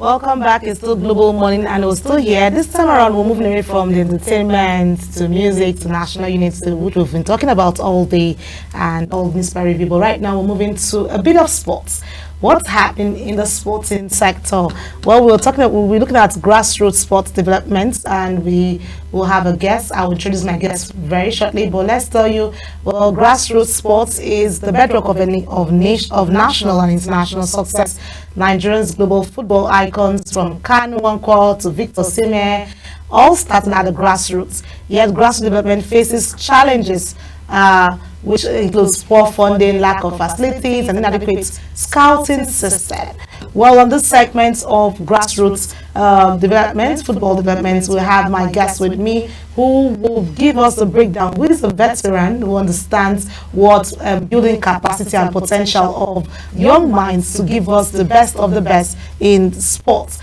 Welcome back. It's still Global Morning and we're still here. This time around, we're moving away from the entertainment to music to national unity, which we've been talking about all day and all inspiring people. Right now, we're moving to a bit of sports. What's happening in the sporting sector? Well, we'll be looking at grassroots sports development, and we will have a guest. I will introduce my guest very shortly, but let's tell you, well, grassroots sports is the bedrock of national and international success. Nigerians global football icons from Kanu Nwankwo to Victor Osimhen, all starting at the grassroots. Yet grassroots development faces challenges, which includes poor funding, lack of facilities, and inadequate scouting system. Well, on this segment of grassroots football development, we have my guest with me who will give us a breakdown. Who is a veteran who understands what building capacity and potential of young minds to give us the best of the best in sports.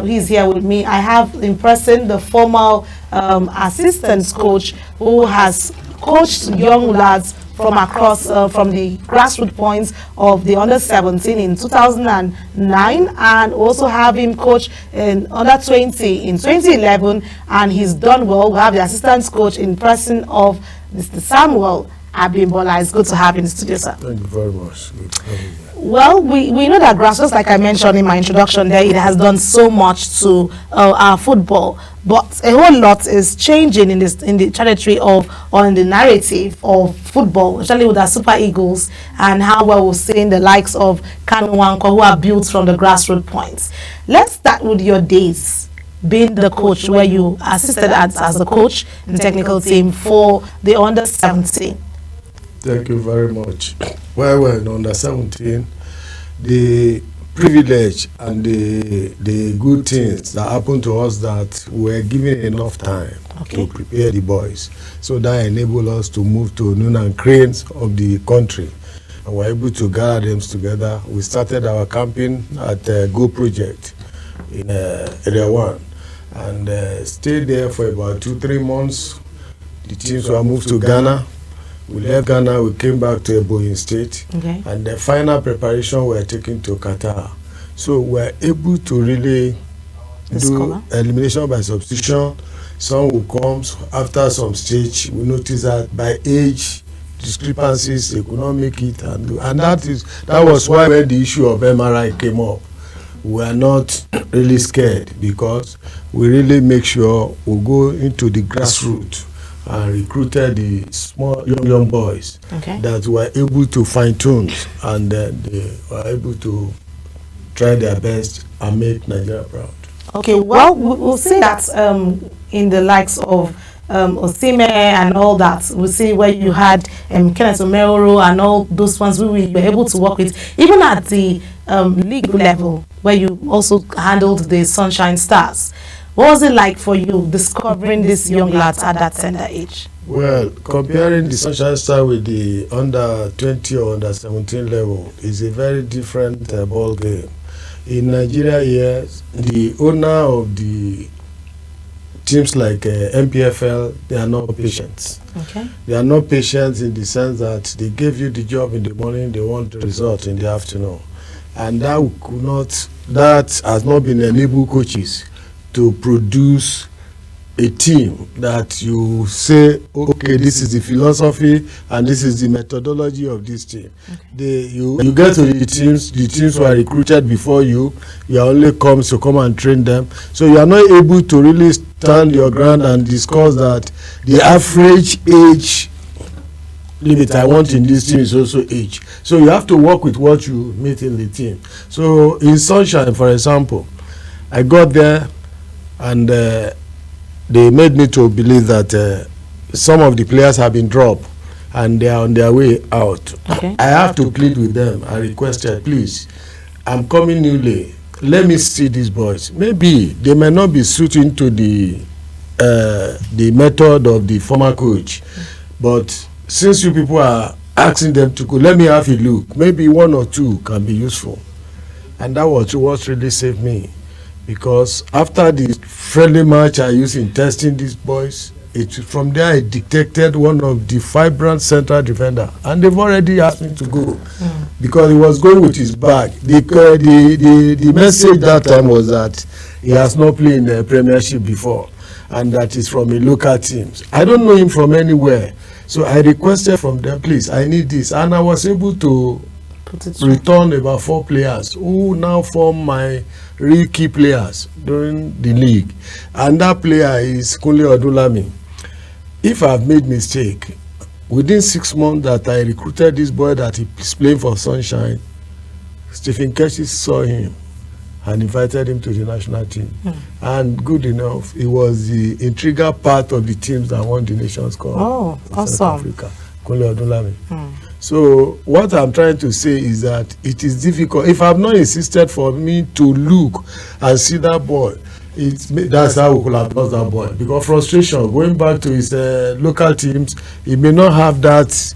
He's here with me. I have in person the former assistant coach who has coached young lads from across from the grassroots points of the under 17 in 2009, and also have him coach in under 20 in 2011, and he's done well. We have the assistant coach in person of Mr. Samuel Abimbola. It's good to have you in the studio, sir. Thank you very much. Good to have you. Well, we know that grassroots, like I mentioned in my introduction there, it has done so much to our football, but a whole lot is changing in the trajectory of, or in the narrative of football, especially with our Super Eagles, and how well we're seeing the likes of Kanu Nwankwo, who are built from the grassroots points. Let's start with your days being the coach, where you assisted as a coach in the technical team for the under 17. Thank you very much. Well, in under 17, the privilege and the good things that happened to us, that we're given enough time to prepare the boys. So that enabled us to move to noon and cranes of the country. And we're able to gather them together. We started our camping at Go Project in Area 1 and stayed there for about 2-3 months. The teams were moved to Ghana. We left Ghana, we came back to Ebonyi State, and the final preparation were taken to Qatar. So we're able to really do elimination by substitution. Some will come after some stage. We notice that by age discrepancies, they could not make it, and that was why when the issue of MRI came up, we are not really scared, because we really make sure we go into the grassroots and recruited the small young boys that were able to fine-tune, and they were able to try their best and make Nigeria proud. Okay, well, we'll see that in the likes of Osimhen and all that. We'll see where you had Kenneth Omeruo and all those ones we were able to work with, even at the league level, where you also handled the Sunshine Stars. What was it like for you discovering these young lads at that tender age? Well, comparing the Sunshine Star with the under 20 or under 17 level is a very different ball game. In Nigeria, yes, the owner of the teams like MPFL, they are not patient. They are not patient in the sense that they gave you the job in the morning, they want the result in the afternoon. And that has not been enabled coaches to produce a team that you say, okay, this is the philosophy and this is the methodology of this team. You get to the teams were recruited before you only come to come and train them. So you are not able to really stand your ground and discuss that the average age limit I want in this team is also age. So you have to work with what you meet in the team. So in Sunshine, for example, I got there, and they made me to believe that some of the players have been dropped and they are on their way out. I have to plead with them. I requested, please, I'm coming newly. Let me see these boys. Maybe they may not be suiting to the method of the former coach, but since you people are asking them to go, let me have a look. Maybe 1 or 2 can be useful. And that was what really saved me. Because after the friendly match I used in testing these boys, From there, I detected one of the vibrant central defender, and they've already asked me to go because he was going with his bag. The message that time was that he has not played in the Premiership before, and that is from a local team. I don't know him from anywhere, so I requested from them, please, I need this, and I was able to return about 4 players who now form my real key players during the league, and that player is Kunle Odunlami. If I've made mistake, within 6 months that I recruited this boy that is playing for Sunshine, Stephen Keshi saw him and invited him to the national team. And good enough, he was the integral part of the teams that won the Nations Cup. Oh, awesome. South Africa. Kunle Odunlami. So what I'm trying to say is that it is difficult. If I've not insisted for me to look and see that boy, that's how we could have lost that boy. Because frustration, going back to his local teams, he may not have that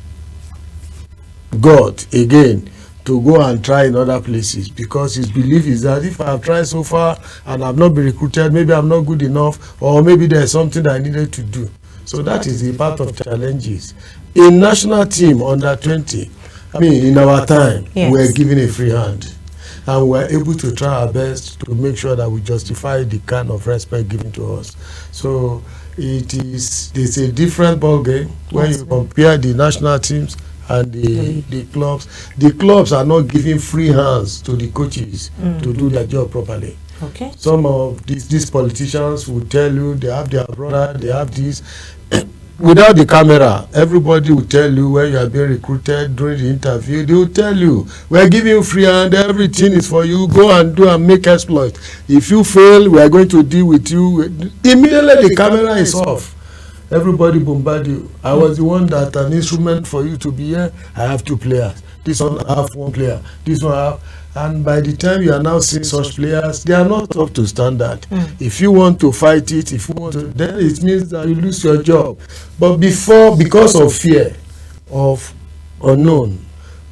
God again to go and try in other places, because his belief is that if I have tried so far and I've not been recruited, maybe I'm not good enough, or maybe there's something that I needed to do. So that is a part of challenges. In national team under 20, I mean, in our time, yes, we're given a free hand, and we're able to try our best to make sure that we justify the kind of respect given to us. So it's a different ball game when you compare the national teams and the clubs. The clubs are not giving free hands to the coaches to do their job properly. Okay. Some of these politicians will tell you they have their brother, they have this. Without the camera, everybody will tell you when you are being recruited during the interview. They will tell you, we're giving you free hand, everything is for you, go and do and make exploit. If you fail, we are going to deal with you. Immediately the camera is off. Everybody bombard you. I was the one that an instrument for you to be here. I have 2 players. This one I have 1 player. This one I have. And by the time you are now seeing such players, they are not up to standard. If you want to fight it, if you want to, then it means that you lose your job. But before, because of fear of unknown,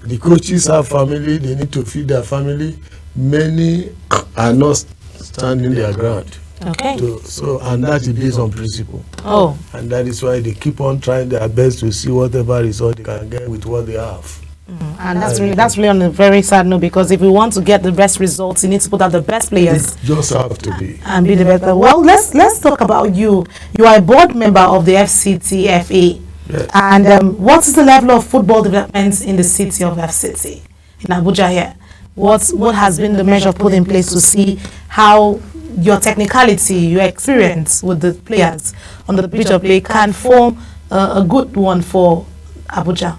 the coaches have family, they need to feed their family. Many are not standing their ground. Okay. And that is based on principle. Oh. And that is why they keep on trying their best to see whatever result they can get with what they have. And that's really on a very sad note, because if we want to get the best results, you need to put out the best players. It just have to be. And be the better. Well, let's talk about you. You are a board member of the FCTFA. Yes. And what is the level of football development in the city of FCT, in Abuja here? What has been the measure put in place to see how your technicality, your experience with the players on the pitch of play can form a good one for Abuja?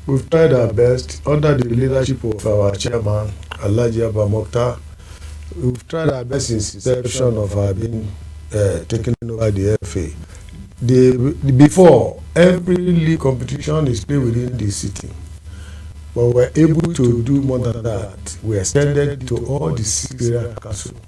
We've tried our best under the leadership of our chairman, Alhaji Abba Mokhtar. We've tried our best since inception of our being taking over the FA. Before, every league competition is played within the city. But we're able to do more than that. We extended to all the 6 area councils.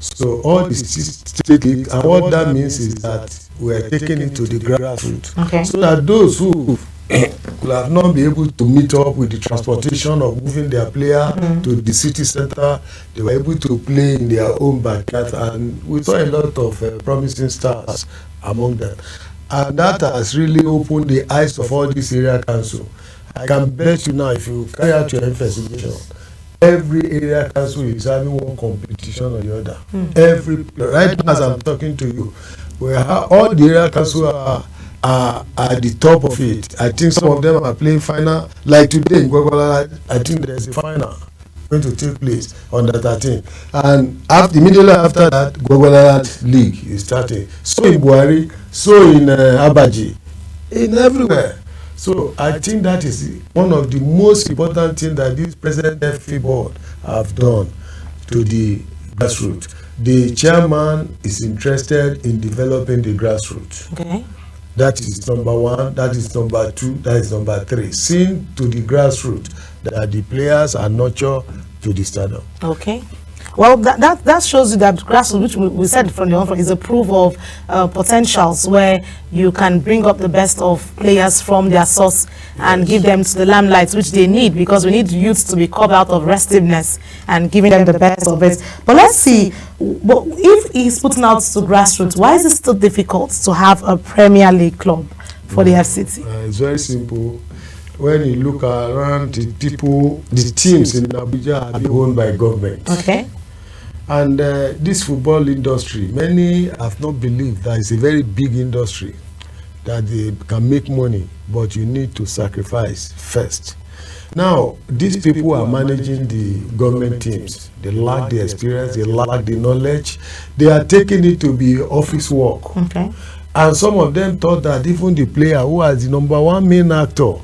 So all the 6 state leagues, and what that means is that we're taking it to the grassroots. Okay. So that those who could have not been able to meet up with the transportation of moving their player to the city center, they were able to play in their own backyard, and we saw a lot of promising stars among them. And that has really opened the eyes of all these area council. I can bet you now, if you carry out your investigation, every area council is having one competition or the other. Right now as I'm talking to you, all the area council are at the top of it. I think some of them are playing final. Like today in Gwagwalada, I think there's a final going to take place on the 13th. And immediately after that, Gwagwalada League is starting. So in Buhari, so in Abaji, in everywhere. So I think that is one of the most important things that this present FA board have done to the grassroots. The chairman is interested in developing the grassroots. Okay. That is number 1, that is number 2, that is number 3. Seeing to the grassroots that the players are nurtured to the stardom. Okay. Well, that shows you that grassroots, which we said from the onfront, is a proof of potentials where you can bring up the best of players from their source and give them to the limelight which they need, because we need youths to be called out of restiveness and giving them the best of it. But let's see, if he's putting out to grassroots, why is it still difficult to have a Premier League club for the FCT? It's very simple. When you look around, the teams in Abuja are being owned by government. Okay. And this football industry, many have not believed that it's a very big industry, that they can make money, but you need to sacrifice first. Now, these people are managing the government teams. They lack the experience, they lack the knowledge. They are taking it to be office work. Okay. And some of them thought that even the player who has the #1 main actor,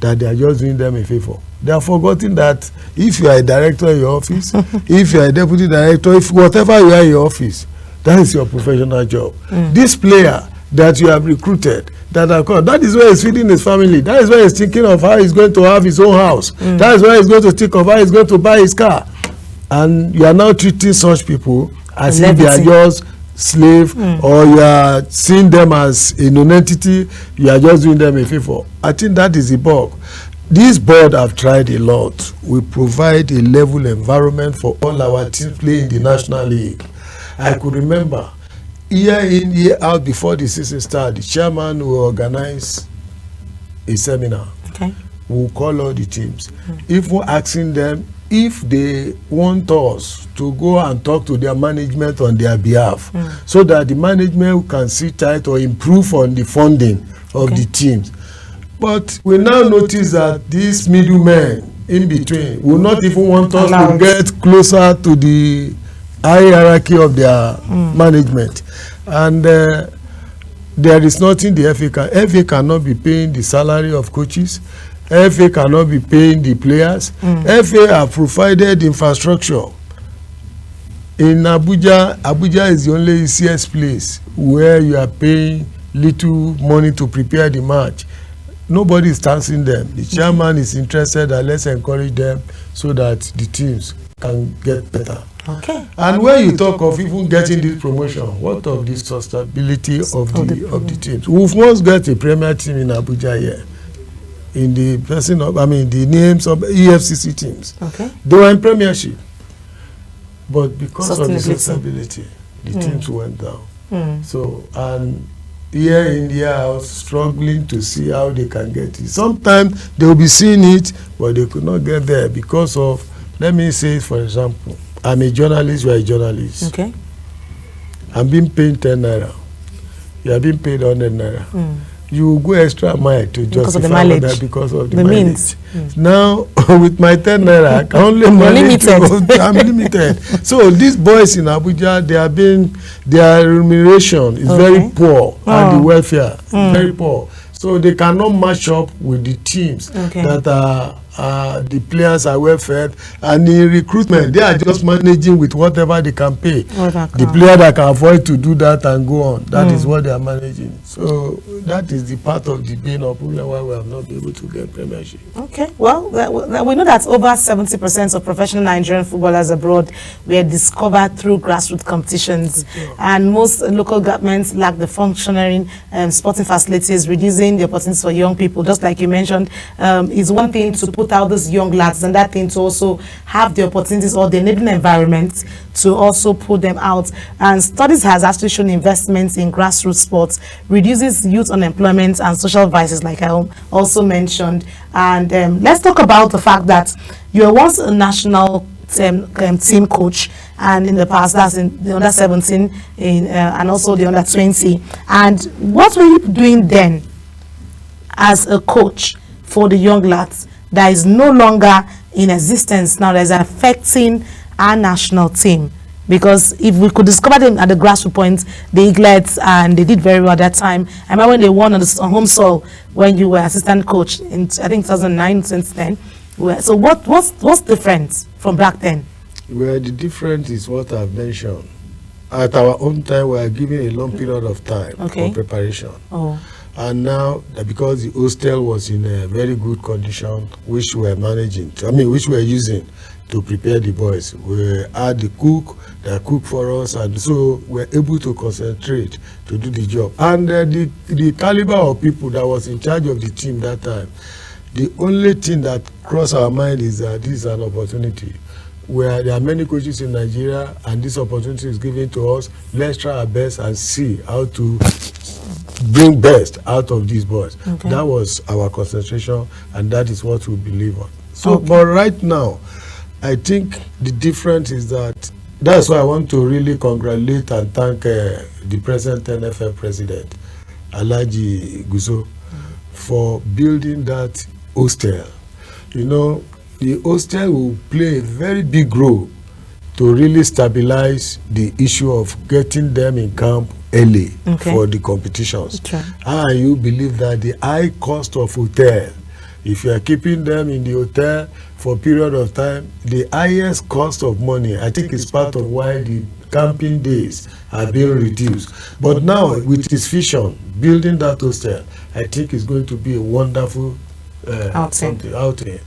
that they are just doing them a favor. They are forgetting that if you are a director in your office, if you are a deputy director, if whatever you are in your office, that is your professional job. This player that you have recruited, that is where he's feeding his family. That is where he's thinking of how he's going to have his own house. That is where he's going to think of how he's going to buy his car. And you are now treating such people as if they are just slave, or you are seeing them as a non-entity. You are just doing them a favor. I think that is the bug. This board have tried a lot. We provide a level environment for all our teams playing in the National League. I could remember year in, year out, before the season started, the chairman will organize a seminar. Okay. We'll call all the teams. If we're asking them if they want us to go and talk to their management on their behalf, so that the management can sit tight or improve on the funding of the teams. But we now notice that these middlemen in between will not even want us to get closer to the hierarchy of their management. And there is nothing the FA can. FA cannot be paying the salary of coaches. FA cannot be paying the players. FA have provided infrastructure. In Abuja, Abuja is the only ECS place where you are paying little money to prepare the match. Nobody is taxing them. The chairman is interested, and let's encourage them so that the teams can get better. Okay. And when you talk of even getting this promotion, what of the sustainability of the teams? We've once got a premier team in Abuja here. In the person of, the names of EFCC teams. Okay. They were in premiership. But because of the sustainability, the teams went down. So, and year in, year out, struggling to see how they can get it. Sometimes they will be seeing it, but they could not get there because of, let me say, for example, I'm a journalist, you are a journalist. Okay. I'm being paid 10 naira. You are being paid 100 naira. You go extra mile to justify that because of the mileage. Now, with my 10 naira, I can only manage. I'm limited. So these boys in Abuja, their remuneration is very poor, and the welfare very poor. So they cannot match up with the teams that are the players are well fed, and in recruitment they are just managing with whatever they can pay. The player that can afford to do that and go on, that is what they are managing. So that is the part of the pain of problem why we have not been able to get premiership. Okay, well, we know that over 70% of professional Nigerian footballers abroad were discovered through grassroots competitions, and most local governments lack the functioning sporting facilities, reducing the opportunities for young people. Just like you mentioned, is one thing to put out these young lads, and that thing to also have the opportunities or the enabling environment to also put them out. And studies has actually shown investments in grassroots sports reduces youth unemployment and social vices, like I also mentioned. And let's talk about the fact that you were once a national team coach, and in the past, that's in the under 17 and also the under 20. And what were you doing then as a coach for the young lads that is no longer in existence now, that is affecting our national team? Because if we could discover them at the grassroots point, the Eaglets, and they did very well at that time. I remember when they won on home soil when you were assistant coach in, I think, 2009, since then. So what's different from back then? Well, the difference is what I've mentioned. At our own time, we are given a long period of time for preparation. And now, because the hostel was in a very good condition, which we are managing, which we are using, to prepare the boys. We had the cook that cook for us, and so we're able to concentrate to do the job. And the caliber of people that was in charge of the team that time, the only thing that crossed our mind is that this is an opportunity where there are many coaches in Nigeria, and this opportunity is given to us. Let's try our best and see how to bring best out of these boys. Okay. That was our concentration, and that is what we believe on. So, okay. But right now, I think the difference is that's why I want to really congratulate and thank the present NFF president, Alhaji Gusau, for building that hostel. You know, the hostel will play a very big role to really stabilize the issue of getting them in camp early for the competitions. Okay. And you believe that the high cost of hotel, if you are keeping them in the hotel for a period of time, the highest cost of money, I think, is part of why the camping days are being reduced. But now, with his vision, building that hostel, I think it's going to be a wonderful outing.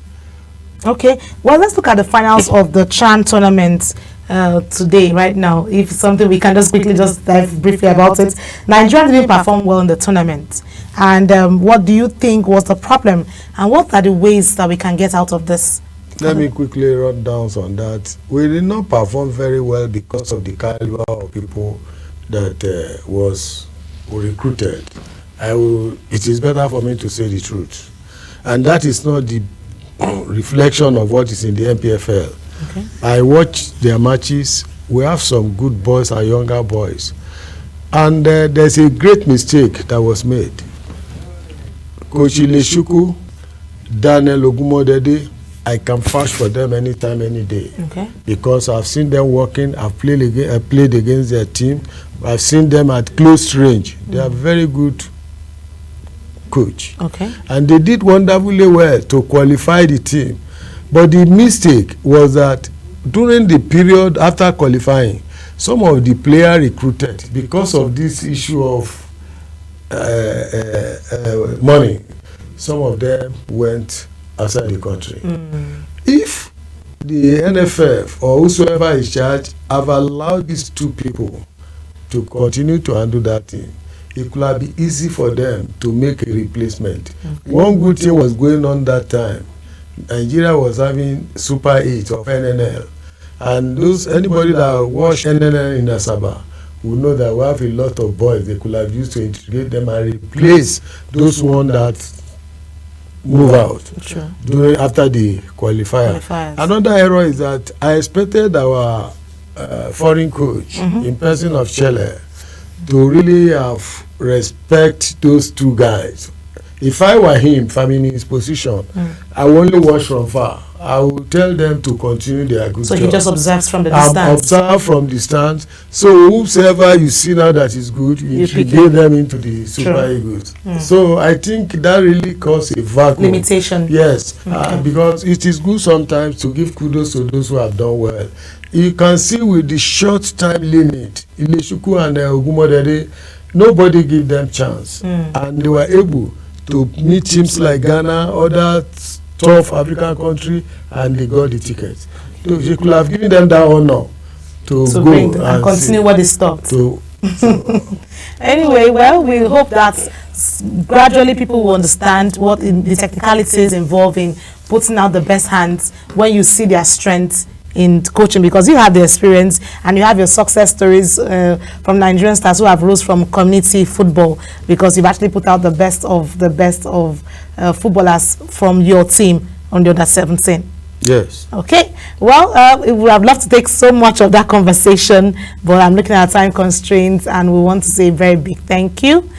Okay, well, let's look at the finals of the CHAN tournament today, right now. If something we can just quickly just dive briefly about it. Nigeria didn't perform well in the tournament. And what do you think was the problem? And what are the ways that we can get out of this? Let me quickly run down on that. We did not perform very well because of the caliber of people that was recruited. It is better for me to say the truth. And that is not the reflection of what is in the NPFL. Okay. I watch their matches. We have some good boys and younger boys. And there's a great mistake that was made. Coach Ileshuku, Daniel Ogumodede, I can vouch for them anytime, any day. Okay. Because I've seen them working. I've played against their team. I've seen them at close range. They are very good coach. Okay. And they did wonderfully well to qualify the team. But the mistake was that during the period after qualifying, some of the players recruited, because of this issue of money, some of them went outside the country. If the NFF or whosoever is charged have allowed these two people to continue to handle that thing, it could have been easy for them to make a replacement. One good thing was going on that time. Nigeria was having Super 8 of NNL. And anybody that watched NNL in Asaba will know that we have a lot of boys they could have used to integrate them and replace those ones that move out after the qualifier. Another error is that I expected our foreign coach in person of Chelle to really have respect those two guys. If I were him, if I'm in his position, I will only watch from far. I will tell them to continue their good job. So he just observes from the distance. Observe from distance. So whosoever you see now that is good, you should get them into the Super Eagles. So I think that really caused a vacuum. Limitation. Yes, because it is good sometimes to give kudos to those who have done well. You can see with the short time limit, Ileshuku and Ogumodede, nobody gave them chance, and they were able to meet teams like Ghana, other tough African country, and they got the tickets. So they could have given them that honor to go and continue what they stopped. Anyway, well, we hope that gradually people will understand what the technicalities involved in putting out the best hands when you see their strength in coaching, because you have the experience and you have your success stories from Nigerian stars who have rose from community football, because you've actually put out the best of footballers from your team on the under 17. Yes. Okay. Well, we would have loved to take so much of that conversation, but I'm looking at time constraints, and we want to say a very big thank you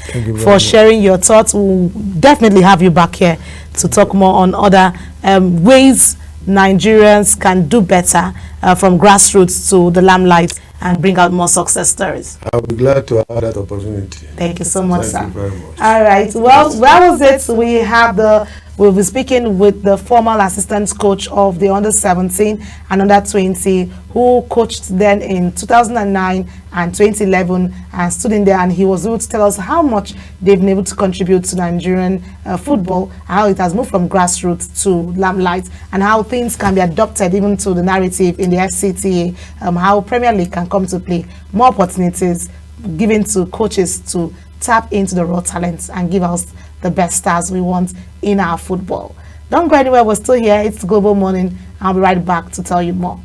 for sharing your thoughts. We'll definitely have you back here to talk more on other ways Nigerians can do better from grassroots to the limelight and bring out more success stories. I'll be glad to have that opportunity. Thank you so much, sir. Thank you very much. All right. Well, that was it. We have the We'll be speaking with the former assistant coach of the under-17 and under-20 who coached then in 2009 and 2011 and stood in there, and he was able to tell us how much they've been able to contribute to Nigerian football, how it has moved from grassroots to limelight, and how things can be adopted even to the narrative in the FCTA, how Premier League can come to play, more opportunities given to coaches to tap into the raw talents and give us the best stars we want in our football. Don't go anywhere, we're still here. It's Global Morning. I'll be right back to tell you more.